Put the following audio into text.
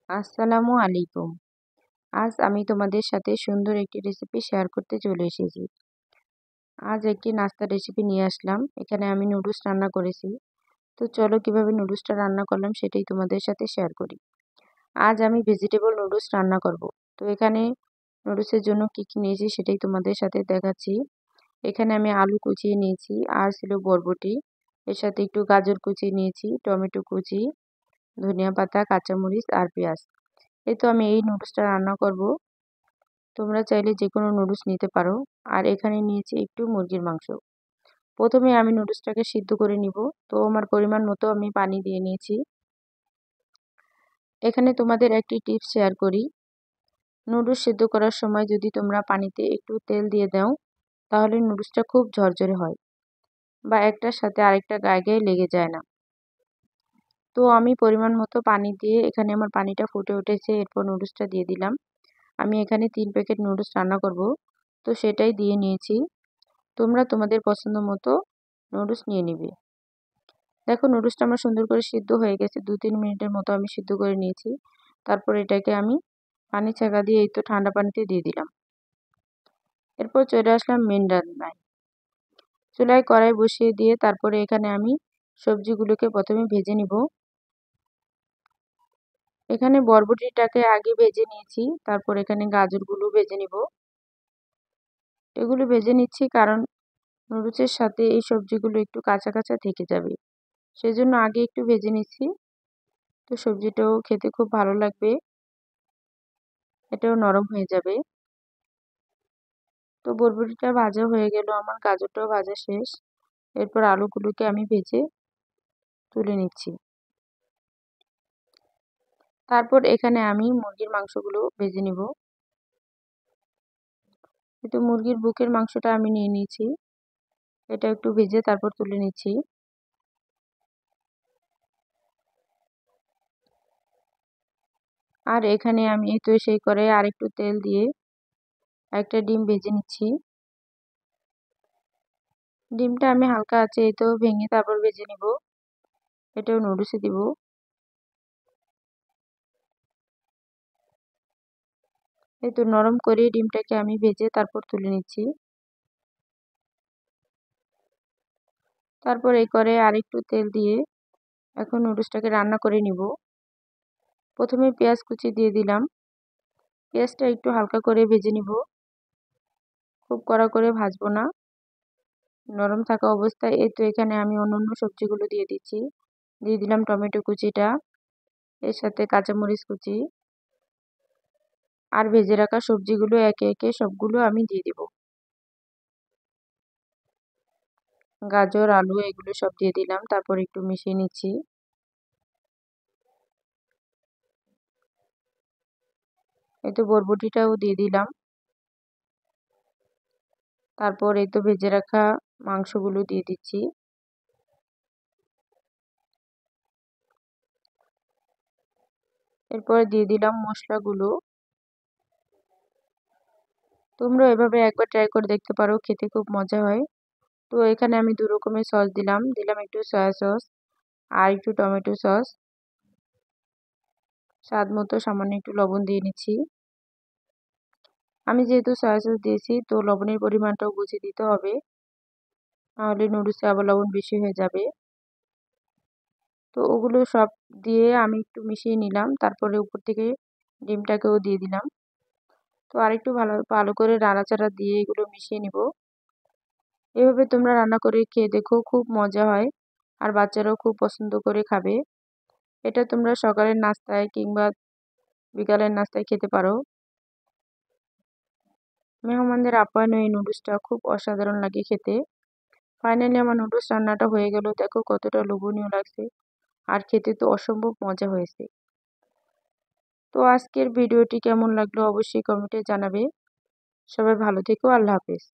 আসসালামু আলাইকুম। আজ আমি তোমাদের সাথে সুন্দর একটি রেসিপি শেয়ার করতে চলে এসেছি। আজ একটি নাস্তার রেসিপি নিয়ে আসলাম। এখানে আমি নুডলস রান্না করেছি। তো চলো কিভাবে নুডলসটা রান্না করলাম সেটাই তোমাদের সাথে শেয়ার করি। আজ আমি ভেজিটেবল নুডলস রান্না করব। তো এখানে নুডলসের জন্য কি কি নিয়েছি সেটাই তোমাদের সাথে দেখাচ্ছি। এখানে আমি আলু কুচিয়ে নিয়েছি, আর ছিল বরবটি, এর সাথে একটু গাজর কুচিয়ে নিয়েছি, টমেটো কুচি, ধনিয়া পাতা, কাঁচামরিচ আর পেঁয়াজ। এই তো আমি এই নুডলসটা রান্না করব। তোমরা চাইলে যে কোনো নুডলস নিতে পারো। আর এখানে নিয়েছি একটু মুরগির মাংস। প্রথমে আমি নুডলসটাকে সিদ্ধ করে নিব। তো আমার পরিমাণ মতো আমি পানি দিয়ে নিয়েছি। এখানে তোমাদের একটি টিপস শেয়ার করি। নুডলস সিদ্ধ করার সময় যদি তোমরা পানিতে একটু তেল দিয়ে দাও, তাহলে নুডলসটা খুব ঝরঝরে হয় বা একটার সাথে আরেকটা গায়ে গায়ে লেগে যায় না। তো আমি পরিমাণ মতো পানি দিয়ে এখানে আমার পানিটা ফুটে উঠেছে। এরপর নুডলসটা দিয়ে দিলাম। আমি এখানে 3 প্যাকেট নুডলস রান্না করব, তো সেটাই দিয়ে নিয়েছি। তোমরা তোমাদের পছন্দ মতো নুডলস নিয়ে নিবে। দেখো নুডলসটা আমার সুন্দর করে সিদ্ধ হয়ে গেছে। 2-3 মিনিটের মতো আমি সিদ্ধ করে নিয়েছি। তারপর এটাকে আমি পানি ছাঁকা দিয়ে এই তো ঠান্ডা পানিতে দিয়ে দিলাম। এরপর চলে আসলাম মেন রান্নায়। চুলায় কড়াই বসিয়ে দিয়ে তারপরে এখানে আমি সবজিগুলোকে প্রথমে ভেজে নিব। এখানে বরবটিটাকে আগে ভেজে নিয়েছি, তারপর এখানে গাজরগুলো ভেজে নিব। এগুলো ভেজে নিচ্ছি কারণ নুডলসের সাথে এই সবজিগুলো একটু কাঁচা কাঁচা থেকে যাবে, সেজন্য আগে একটু ভেজে নিচ্ছি। তো সবজিটাও খেতে খুব ভালো লাগবে, এটাও নরম হয়ে যাবে। তো বরবটিটা ভাজা হয়ে গেল আমার, গাজরটাও ভাজা শেষ। এরপর আলুগুলোকে আমি ভেজে তুলে নিচ্ছি। তারপর এখানে আমি মুরগির মাংসগুলো ভেজে নিব। তো মুরগির বুকের মাংসটা আমি নিয়ে নিয়েছি, এটা একটু ভেজে তারপর তুলে নিচ্ছি। আর এখানে আমি তো সেই করে আর একটু তেল দিয়ে একটা ডিম ভেজে নিচ্ছি। ডিমটা আমি হালকা আছে এই তো ভেঙে তারপর ভেজে নিব। এটাও নুডলসে দিব। এই তো নরম করে ডিমটাকে আমি ভেজে তারপর তুলে নিচ্ছি। তারপর এই করে আরেকটু তেল দিয়ে এখন নুডলসটাকে রান্না করে নিব। প্রথমে পেঁয়াজ কুচি দিয়ে দিলাম। পেঁয়াজটা একটু হালকা করে ভেজে নিব, খুব কড়া করে ভাজবো না, নরম থাকা অবস্থায়। এই তো এখানে আমি অন্যান্য সবজিগুলো দিয়ে দিচ্ছি। দিয়ে দিলাম টমেটো কুচিটা, এর সাথে কাঁচামরিচ কুচি, আর ভেজে রাখা সবজিগুলো একে একে সবগুলো আমি দিয়ে দিব। গাজর, আলু এগুলো সব দিয়ে দিলাম, তারপর একটু মিশিয়ে নিচ্ছি। এই তো বরবটিটাও দিয়ে দিলাম। তারপর এই তো ভেজে রাখা মাংসগুলো দিয়ে দিচ্ছি। এরপরে দিয়ে দিলাম মশলাগুলো। তোমরা এভাবে একবার ট্রাই করে দেখতে পারো, খেতে খুব মজা হয়। তো এখানে আমি 2 রকমের সস দিলাম। দিলাম একটু সয়া সস আর একটু টমেটো সস। স্বাদ মতো সামান্য একটু লবণ দিয়ে নিচ্ছি। আমি যেহেতু সয়া সস দিয়েছি, তো লবণের পরিমাণটাও বুঝে দিতে হবে, নাহলে নুডলসে আবার লবণ বেশি হয়ে যাবে। তো ওগুলো সব দিয়ে আমি একটু মিশিয়ে নিলাম। তারপরে উপর থেকে ডিমটাকেও দিয়ে দিলাম। তো আরেকটু ভালো ভালো করে নাড়াচাড়া দিয়ে এগুলো মিশিয়ে নিব। এভাবে তোমরা রান্না করে খেয়ে দেখো, খুব মজা হয় আর বাচ্চারাও খুব পছন্দ করে খাবে। এটা তোমরা সকালের নাস্তায় কিংবা বিকালের নাস্তায় খেতে পারো। মেহমানদের আপ্যায়নে এই নুডলসটা খুব অসাধারণ লাগে খেতে। ফাইনালি আমার নুডলস রান্নাটা হয়ে গেল। দেখো কতটা লোভনীয় লাগছে, আর খেতে তো অসম্ভব মজা হয়েছে। তো আজকের ভিডিওটি কেমন লাগলো অবশ্যই কমেন্টে জানাবে। সবাই ভালো থেকো। আল্লাহ হাফেজ।